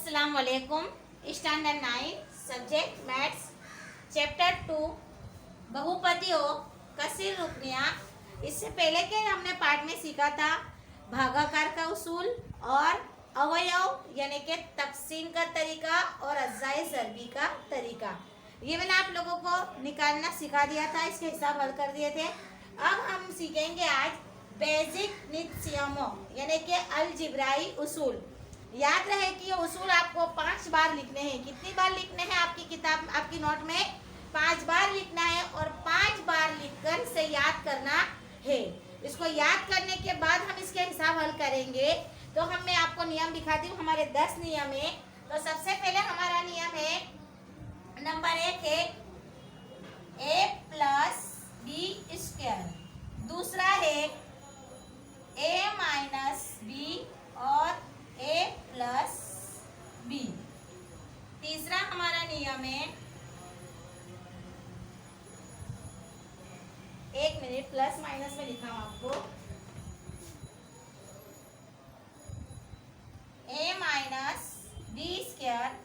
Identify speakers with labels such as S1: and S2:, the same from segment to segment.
S1: अस्सलाम वालेकुम। Standard 9 subject maths chapter 2 बहुपदियों कसीर रुकनियाँ। इससे पहले के हमने पाठ में सीखा था भागाकार का उसूल और अवयव यानी कि तकसीम का तरीका और अज्जाए ज़रबी का तरीका। ये मैंने आप लोगों को निकालना सिखा दिया था, इसके हिसाब हल कर दिए थे। अब हम सीखेंगे आज बेसिक नियमों यानी कि अलजिब्राई उसूल। याद रहे कि ये उसूल आपको 5 बार लिखने हैं। कितनी बार लिखने हैं? आपकी किताब आपकी नोट में 5 बार लिखना है और 5 बार लिखकर से याद करना है। इसको याद करने के बाद हम इसके हिसाब हल करेंगे। तो मैं आपको नियम दिखाती हूँ। हमारे 10 नियम है। तो सबसे पहले हमारा नियम है नंबर 1 है a प्लस बी स्क्वायर। दूसरा है a माइनस बी और a प्लस बी। तीसरा हमारा नियम है, एक मिनट, प्लस माइनस में लिखा हूं आपको, a माइनस बी स्क्वायर।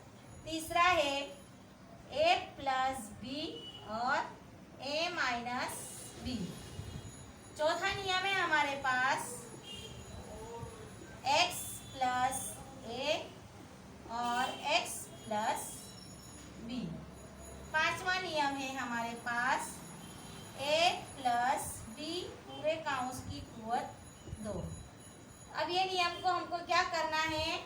S1: तीसरा है a प्लस बी और a माइनस बी। चौथा नियम है हमारे पास x प्लस a और x प्लस b। पांचवा नियम है हमारे पास a प्लस b पूरे काउंस की कुवत 2। अब ये नियम को हमको क्या करना है?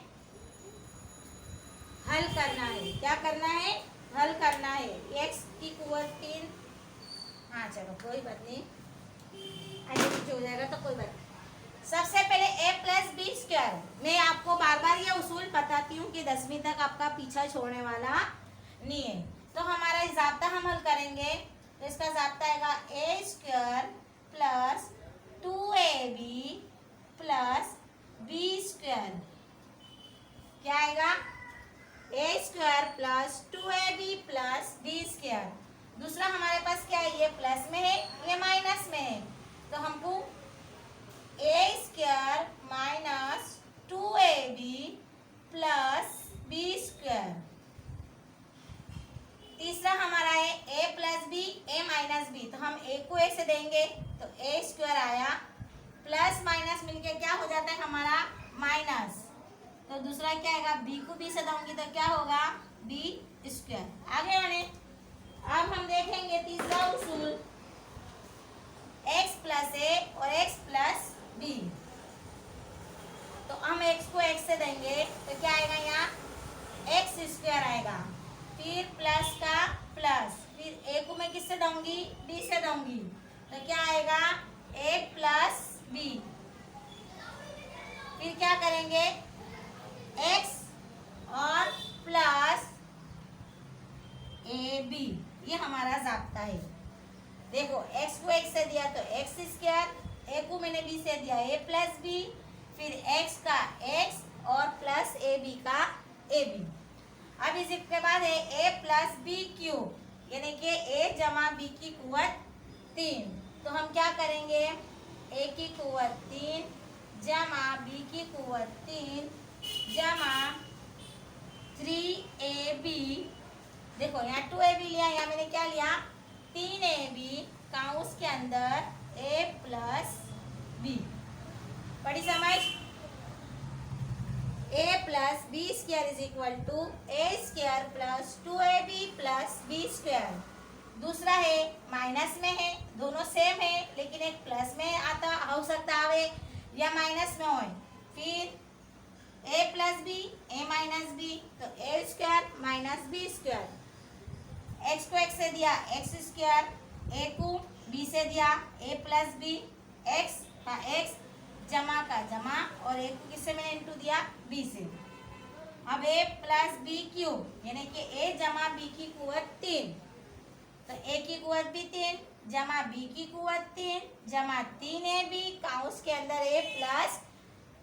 S1: हल करना है। क्या करना है? हल करना है। x की कुवत 3। हाँ चलो कोई बात नहीं, आगे पीछे हो जाएगा तो कोई बात नहीं। सबसे पहले a प्लस बी स्क्वायर। मैं आपको बार बार ये उसूल बताती हूँ कि 10वीं तक आपका पीछा छोड़ने वाला नहीं है। तो हमारा ज़ाब्ता हम हल करेंगे। तो इसका ज़ाब्ता आएगा a square plus 2ab plus B square. क्या आएगा? a square plus 2ab plus B square. दूसरा हमारे पास क्या है? ये प्लस में है, ये माइनस में है। तो हमको a square minus 2ab plus B square. तीसरा हमारा है a plus b, a minus b. तो हम a को a से देंगे तो a स्क्वायर आया, प्लस माइनस मिलके क्या हो जाता है हमारा? माइनस। तो दूसरा क्या आएगा? b को b से दूंगी तो क्या होगा? b square. आगे बढ़े। अब हम देखेंगे तीसरा उसूल x प्लस a और x प्लस b। तो हम x को x से देंगे तो क्या आएगा? यहाँ x स्क्वायर आएगा, फिर प्लस का प्लस, फिर a को मैं किससे दूंगी? b से दूंगी। तो क्या आएगा? a plus b। फिर क्या करेंगे? x और प्लस ab। ये हमारा ज़ाब्ता है। देखो x को x से दिया तो x स्क्वायर, a को मैंने b से दिया a प्लस b, फिर x का x और प्लस ab का ab। अब इसके बाद है a प्लस बी क्यूब यानी कि a जमा b की कुवत 3। तो हम क्या करेंगे? a की कुवत 3 जमा b की कुवत 3 जमा 3ab। देखो यहाँ 2ab लिया, यहाँ मैंने क्या लिया? 3ab काउंस के अंदर a प्लस b। पढ़ी समझ? a plus B square is equal to a square plus 2ab plus b square. दूसरा है माइनस में है, दोनों सेम है लेकिन एक प्लस में आता हो सकता है या माइनस में हो। फिर a plus b, a minus b, तो a square minus b square. x को x से दिया x स्क्वायर, a को b से दिया a प्लस बी, x का x जमा का जमा और a को किससे मैंने इंटू दिया? b से। अब a प्लस बी क्यूब यानी कि a जमा b की कुवत 3। तो a की कुवत भी 3 जमा b की कुवत 3 जमा 3ab काउंस के अंदर a प्लस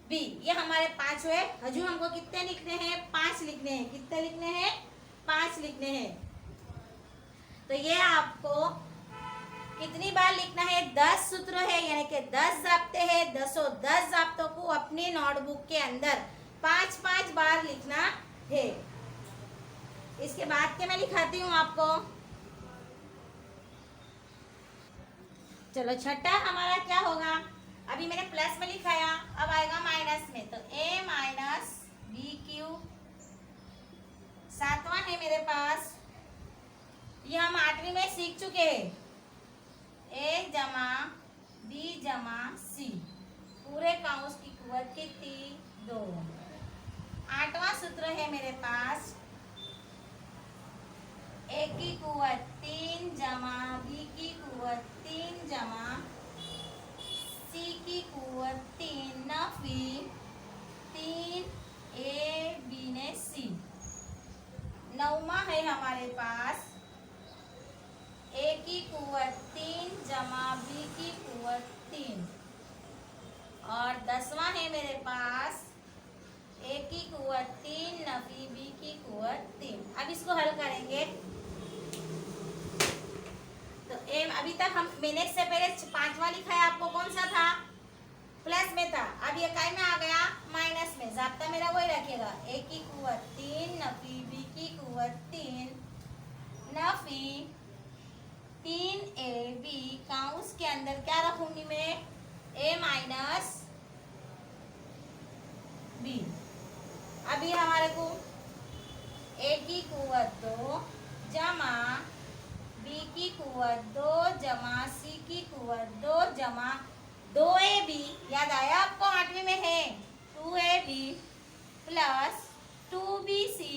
S1: b। ये हमारे 5 हुए। हजू हमको कितने लिखने हैं? 5 लिखने हैं। कितने लिखने हैं? 5 लिखने हैं। तो ये आपको कितनी बार लिखना है? 10 सूत्र है यानी कि 10 ज़ाब्ते हैं। 10 ज़ाब्तों को अपनी नोटबुक के अंदर 5-5 बार लिखना है। इसके बाद के मैं लिखाती हूँ आपको। चलो छठा हमारा क्या होगा, अभी मैंने प्लस में लिखाया, अब आएगा माइनस में, तो a माइनस बी क्यू। सातवां है मेरे पास, ये हम आठवीं में सीख चुके हैं, a जमा b जमा c, पूरे काउंस की कुवत कितनी, 2। आठवां सूत्र है मेरे पास, a की कुवत 3 जमा b की कुवत 3 जमा c की कुवत 3 नफी 3 a b ने c। नौवां है हमारे पास, a की कुवत 3 जमा b की कुवत 3, और 10वां है मेरे पास, a की कुवत 3 नफी b की कुवत 3। अब इसको हल करेंगे। तो अभी तक हम मैंने से पहले 5वां लिखा है, आपको कौन सा था, प्लस में था, अब ये काय में आ गया, माइनस में। ज़ाब्ता मेरा वही रखिएगा, a की कुवत 3 नफी b की कुवत 3 नफी 3ab, काउंस के अंदर क्या रखूंगी मैं, a माइनस b। अभी हमारे को a की कुवत 2 जमा b की कुवत 2 जमा c की कुवत 2 जमा 2ab, याद आया आपको, आठवीं में है, 2ab plus 2bc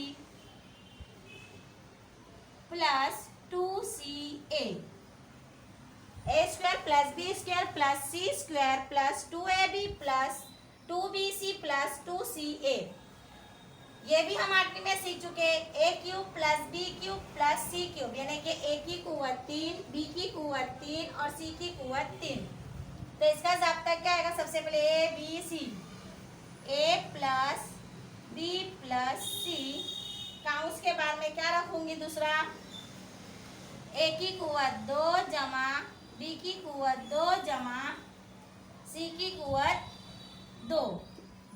S1: plus 2ca, a square plus b square plus c square plus 2ab plus 2bc plus 2ca। ये भी हम आठवीं में सीख चुके हैं, a cube plus b cube plus c cube, यानी कि a की कुवत 3, b की कुवत 3 और c की कुवत 3। तो इसका ज़ाब्ता क्या आएगा, सबसे पहले a b c, a plus b plus c, काउंस के बाद में क्या रखूंगी, दूसरा a की कुवत 2 जमा b की कुवत 2 जमा c की कुवत 2,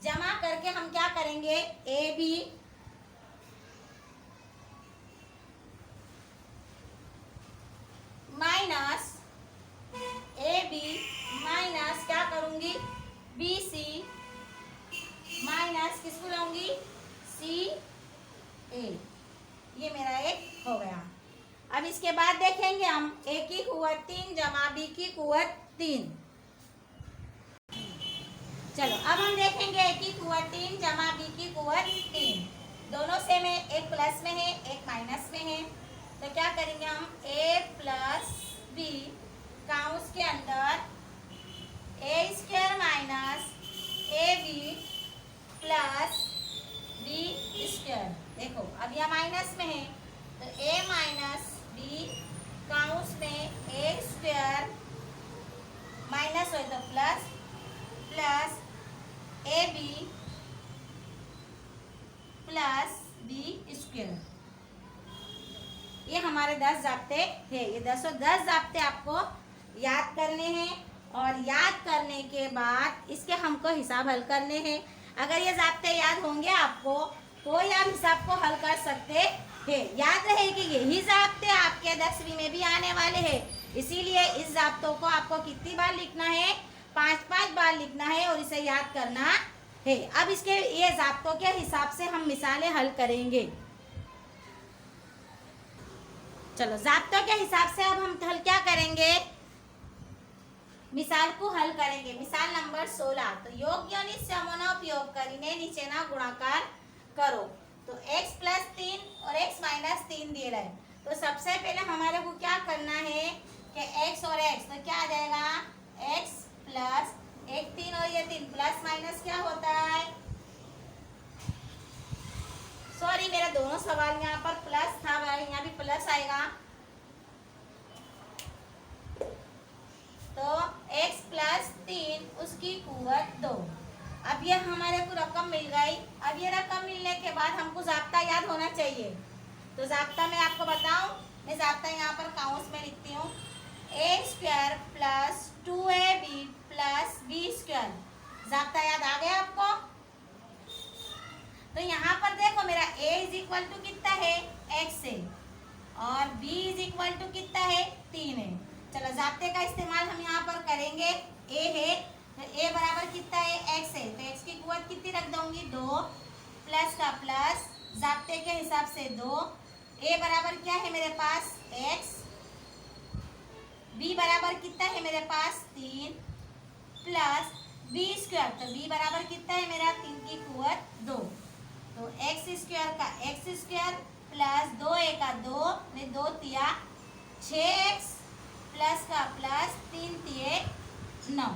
S1: जमा करके हम क्या करेंगे, a b minus a b minus क्या करूंगी, बी सी माइनस किसको लाऊंगी, सी ए। ये मेरा एक हो गया। अब इसके बाद देखेंगे हम, ए की कुवत 3 जमा बी की कुवत 3। चलो अब हम देखेंगे a की कुवत 3 जमा b की कुवत 3, दोनों सेम है, एक प्लस में है एक माइनस में है। तो क्या करेंगे हम, a प्लस b, काउंस के अंदर a square minus a B plus b square. देखो अब यह माइनस में है, तो a माइनस b, काउंस में a स्क्वायर माइनस हो तो plus plus a B plus B square. ये हमारे 10 ज़ाब्ते हैं, ये 10 ज़ाब्ते आपको याद करने हैं, और याद करने के बाद इसके हमको हिसाब हल करने हैं। अगर ये ज़ाब्ते याद होंगे आपको, तो आप हिसाब को हल कर सकते हैं। याद रहे कि यही ज़ाब्ते आपके 10वीं में भी आने वाले हैं, इसीलिए इस ज़ाब्तों को आपको कितनी बार लिखना है, 5 बार लिखना है और इसे याद करना है। अब इसके ये ज़ाब्तों के हिसाब से हम मिसालें हल करेंगे। चलो ज़ाब्तों के हिसाब से अब हम हल क्या करेंगे, मिसाल को हल करेंगे। मिसाल नंबर 16, तो योग्य અને સમોનો उपयोग કરીને નીચેના गुणाकार करो। तो x प्लस 3 और x माइनस 3 दिए रहे, तो सबसे पहले हमारे को क्या करना है कि x और x, तो क्या आ जाएगा, x प्लस 1 3 और ये 3, प्लस माइनस क्या होता है, सॉरी मेरा दोनों सवाल यहाँ पर प्लस था, यहाँ भी प्लस आएगा। तो x प्लस 3 उसकी कुवत 2। अब ये हमारे को रकम मिल गई। अब ये रकम मिलने के बाद हमको ज़ाब्ता याद होना चाहिए। तो ज़ाब्ता मैं आपको बताऊं, मैं ज़ाब्ता यहाँ पर काउंस में लिखती हूँ, a square plus 2ab plus b square. ज़ाब्ता याद आ गया आपको। तो यहाँ पर देखो मेरा a इज इक्वल टू कितना है x है और b इज इक्वल टू कितना है 3 है। चलो जाब्ते का इस्तेमाल हम यहाँ पर करेंगे। a है तो a बराबर कितना है x है तो x की कुव्वत कितनी रख दूंगी 2 प्लस का प्लस जाब्ते के हिसाब से 2। a बराबर क्या है मेरे पास x, b बराबर कितना है मेरे पास 3 प्लस b स्क्वायर तो b बराबर कितना है मेरा 3 की कुव्वत 2 तो x स्क्वायर का x स्क्वायर प्लस 2a का 2 ने 2 तिया 6x प्लस का प्लस 3 तिये 9।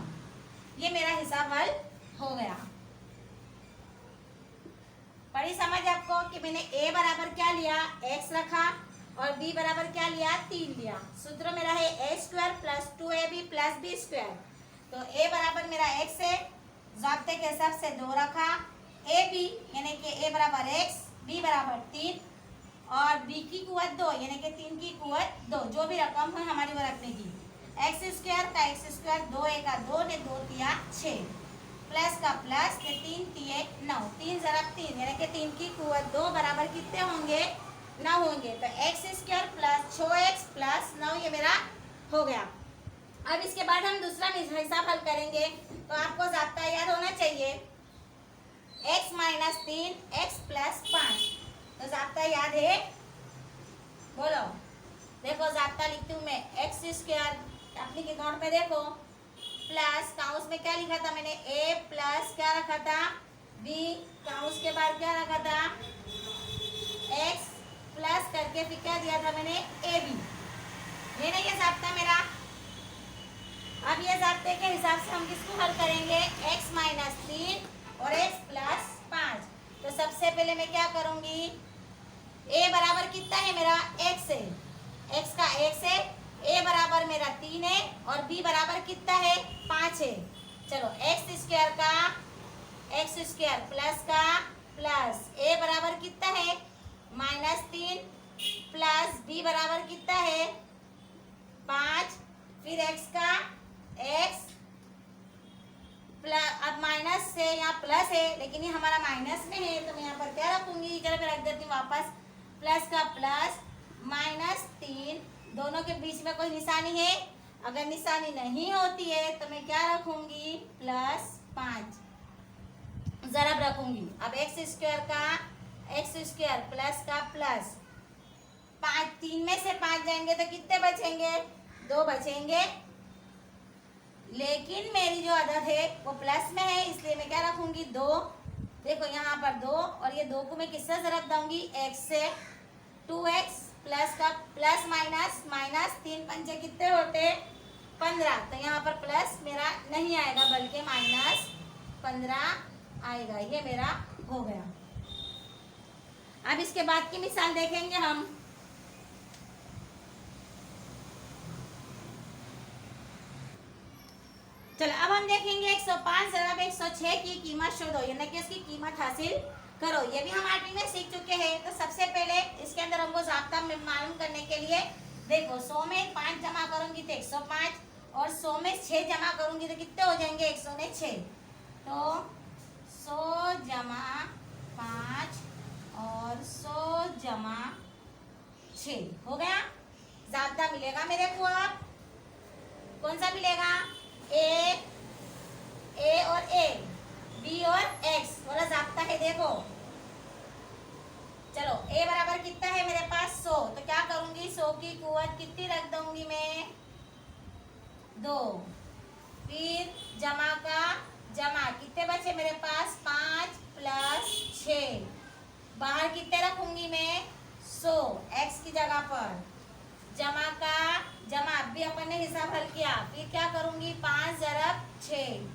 S1: ये मेरा हिसाब हल हो गया। बड़ी समझ आपको कि मैंने a बराबर क्या लिया x रखा और b बराबर क्या लिया 3 लिया। सूत्र मेरा है a square plus 2ab plus b square तो a बराबर मेरा x है ज़ाब्ते के हिसाब से 2 रखा। ab यानी कि a बराबर x, b बराबर 3 और b की कुव्वत 2 यानी कि 3 की कुव्वत 2 जो भी रकम है हमारी वो रखने की। x स्क्वायर का x स्क्वायर 2a का 2 ने 2 तिया 6 प्लस का प्लस ने 3 तिये 9 3 ज़रब 3 यानी कि 3 की कुव्वत 2 बराबर कितने होंगे 9 होंगे तो x square plus 6x plus 9 ये मेरा हो गया। अब इसके बाद हम दूसरा हिसाब हल करेंगे तो आपको ज़ाब्ता याद होना चाहिए x माइनस 3 x प्लस 5 तो ज़ाब्ता याद है बोलो। देखो ज़ाब्ता लिखती हूँ मैं x स्क्वायर अपनी के नोट में देखो प्लस काउंस में क्या लिखा था मैंने a प्लस क्या रखा था b काउंस के बाद क्या रखा था x प्लस करके फिर क्या दिया था मैंने ab। ये नहीं है ज़ाब्ता मेरा। अब ये ज़ाब्ते के हिसाब से हम किसको हल करेंगे x माइनस 3 और x प्लस 5 तो सबसे पहले मैं क्या करूंगी a बराबर कितना है मेरा x है x का x है a बराबर मेरा 3 है और b बराबर कितना है 5 है। चलो x स्क्वायर प्लस का प्लस a बराबर कितना है माइनस 3 प्लस b बराबर कितना है 5 फिर x का x प्लस अब माइनस से यहाँ प्लस है लेकिन ये हमारा माइनस में है तो मैं यहाँ पर क्या रखूंगी चलो मैं रख देती हूँ वापस प्लस का प्लस माइनस 3 दोनों के बीच में कोई निशानी है अगर निशानी नहीं होती है तो मैं क्या रखूंगी प्लस 5 ज़रब रखूंगी। अब x स्क्वायर प्लस का प्लस 5 3 में से 5 जाएंगे तो कितने बचेंगे 2 बचेंगे लेकिन मेरी जो अदद है वो प्लस में है इसलिए मैं क्या रखूंगी 2। देखो यहाँ पर 2 और ये 2 को मैं किससे ज़रब दूंगी x से 2x प्लस का प्लस माइनस माइनस 3 पंजे कितने होते 15 तो यहाँ पर प्लस मेरा नहीं आएगा बल्कि माइनस 15 आएगा। ये मेरा हो गया। अब इसके बाद की मिसाल देखेंगे हम। चलो अब हम देखेंगे 105 ज़रब 106 की कीमत शोधो यानी कि इसकी कीमत हासिल करो। ये भी हम 8वीं में सीख चुके हैं। तो सबसे पहले इसके अंदर हमको ज़ाब्ता मालूम करने के लिए देखो 100 में 5 जमा करूंगी तो 105 और 100 में 6 जमा करूंगी तो कितने हो जाएंगे 106 तो 100 जमा 5 और 100 जमा 6 हो गया। ज़ाब्ता मिलेगा मेरे को अब कौन सा मिलेगा ए और ए बी और एक्स वाला ज़ाब्ता है। देखो चलो ए बराबर कितना है मेरे पास 100 तो क्या करूंगी 100 की कुव्वत कितनी रख दूंगी मैं 2 फिर जमा का जमा कितने बचे मेरे पास 5 प्लस 6 बाहर कितने रखूंगी मैं 100 एक्स की जगह पर जमा का जमा अब भी अपन ने हिसाब हल किया फिर क्या करूंगी 5 ज़रब 6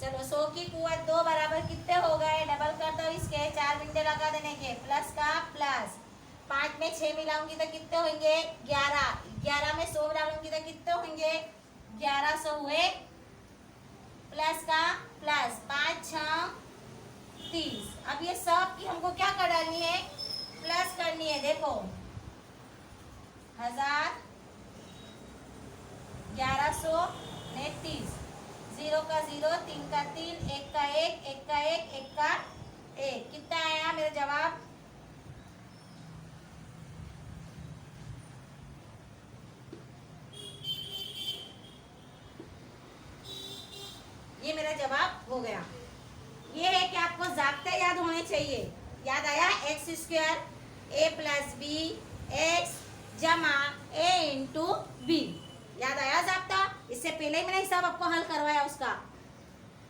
S1: चलो 100 की कुव्वत 2 बराबर कितने हो गए डबल कर दो इसके 4 बिंदे लगा देने के प्लस का प्लस 5 में 6 मिलाऊंगी तो कितने होंगे 11 में 100 डालूंगी तो कितने होंगे 1100 हुए प्लस का प्लस 5 6 30। अब ये सब की हमको क्या कर डालनी है प्लस करनी है। देखो 1000 1100 ने 30 0 का 0 3 का 3 1 का 1 1 का 1 1 का 1। कितना आया मेरा जवाब? ये मेरा जवाब हो गया। ये है कि आपको ज़ाब्ते याद होने चाहिए। याद आया? एक्स स्क्वायर ए प्लस बी एक्स जमा ए इंटू बी। याद आया ज़ाब्ता? इससे पहले ही मैंने हिसाब आपको हल करवाया उसका।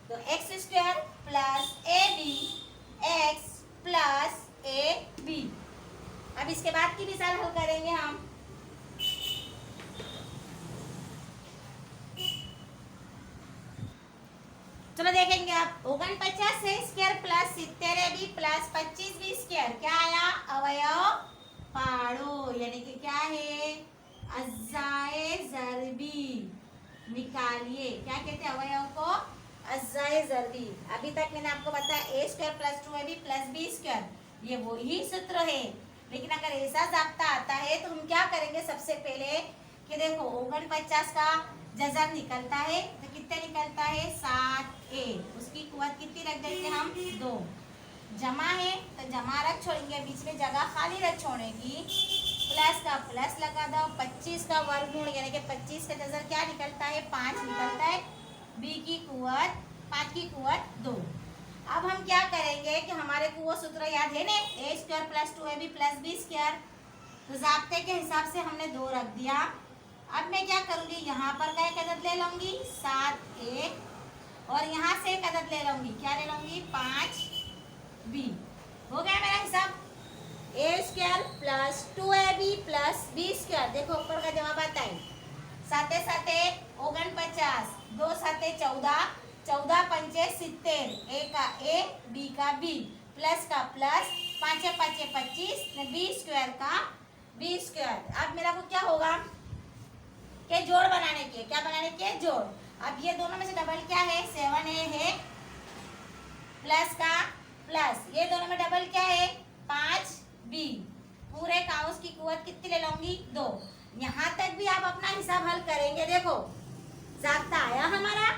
S1: तो x square plus a b x plus a b. अब इसके बाद की मिसाल हल करेंगे हम। चलो देखेंगे आप। 49 A square plus 70 A B plus 25 B square क्या आया? अवयव पाड़ो, यानी कि क्या है? अज्जाए ज़रबी निकालिए। क्या कहते हैं अवयव को? अज्जाए ज़रबी। अभी तक मैंने आपको बताया A square plus 2ab plus B square, ये वही सूत्र है। लेकिन अगर ऐसा ज़ाब्ता आता है तो हम क्या करेंगे? सबसे पहले कि देखो 49 का जज़र निकलता है तो कितने निकलता है? 7a। उसकी कुवत कितनी रख देंगे हम? 2। जमा है तो जमा रख छोड़ेंगे, बीच में जगह खाली रख छोड़ेगी। प्लस का प्लस लगा दो। 25 का वर्गमूल यानी कि 25 का जज़र क्या निकलता है? 5 निकलता है। बी की कुवत 5 की कुवत 2। अब हम क्या करेंगे कि हमारे को वो सूत्र याद है ना, A square plus 2ab plus B square. तो ज़ाब्ते के हिसाब से हमने 2 रख दिया। अब मैं क्या करूँगी? यहाँ पर का एक अदद ले लूँगी 7a और यहाँ से एक अदद ले लूँगी। क्या ले लूँगी? 5b। हो गया मेरा हिसाब। A square plus 2ab plus B square. देखो ऊपर का जवाब आता है। साते साते 49, 2 साते 14, 14 पंचे 70, ए का ए बी का बी प्लस का प्लस 5 5 25 बी स्क्वायर का बी स्क्वायर। अब मेरा को क्या होगा कि जोड़ बनाने के। क्या बनाने के? जोड़। अब ये दोनों में से डबल क्या है? 7a है प्लस का प्लस ये दोनों में डबल क्या है? 5b। पूरे काउंस की कुवत कितनी ले लूंगी? 2। यहाँ तक भी आप अपना हिसाब हल करेंगे। देखो ज़ाब्ता आया हमारा,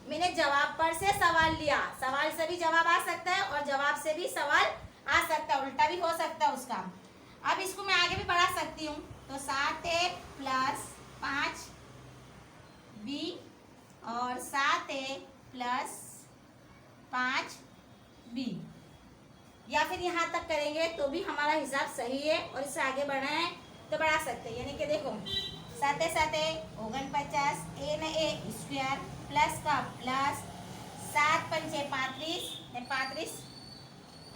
S1: मैंने जवाब पर से सवाल लिया। सवाल से भी जवाब आ सकता है और जवाब से भी सवाल आ सकता है, उल्टा भी हो सकता है उसका। अब इसको मैं आगे भी बढ़ा सकती हूँ। तो 7a प्लस 5b और 7a प्लस 5b, या फिर यहाँ तक करेंगे तो भी हमारा हिसाब सही है और इससे आगे बढ़ना है तो बढ़ा सकते हैं। यानी कि देखो 7 7 49 ए न ए स्क्वायर प्लस का प्लस 7 पंचे 35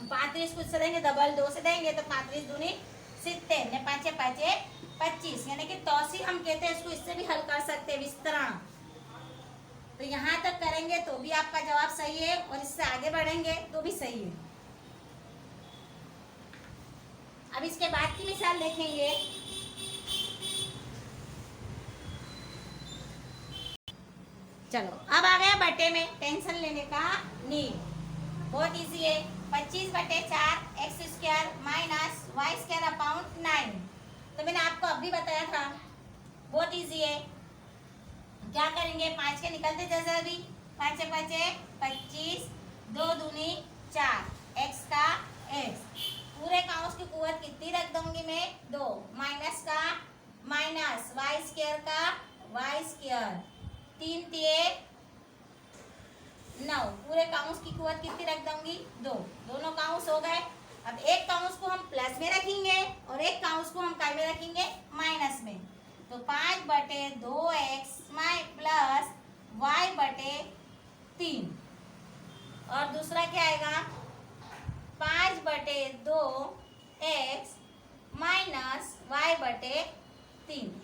S1: 35 कुछ से देंगे डबल 2 से देंगे तो 35 दूनी 70 ने 5 5 25, यानी कि तौसी हम कहते हैं इसको। इससे भी हल कर सकते हैं विस्तरण। तो यहाँ तक करेंगे तो भी आपका जवाब सही है और इससे आगे बढ़ेंगे तो भी सही है। अब इसके बाद की मिसाल देखेंगे। चलो अब आ गया बटे में, टेंशन लेने का नहीं, बहुत इजी है। 25/4 x square minus y square upon 9। तो मैंने आपको अभी बताया था, बहुत इजी है। क्या करेंगे? 5 के निकलते जैसे अभी 5 5 25, 2 दूनी 4 एक्स का एक्स। पूरे काउंस की कुवत कितनी रख दूंगी मैं? 2। माइनस का माइनस वाई स्क्वायर का वाई स्क्वायर 3 3 9। पूरे काउंस की कुवत कितनी रख दूंगी? 2। दोनों काउंस हो गए। अब एक काउंस को हम प्लस में रखेंगे और एक काउंस को हम काय में रखेंगे? माइनस में। तो 5/2x प्लस y/3 और दूसरा क्या आएगा? 5/2x minus y/3।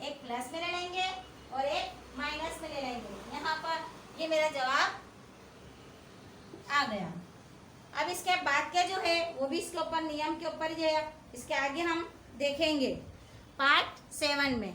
S1: एक प्लस में ले लेंगे और एक माइनस में ले लेंगे। यहाँ पर ये मेरा जवाब आ गया। अब इसके बाद के जो है वो भी इसके ऊपर नियम के ऊपर ही है। इसके आगे हम देखेंगे पार्ट 7 में।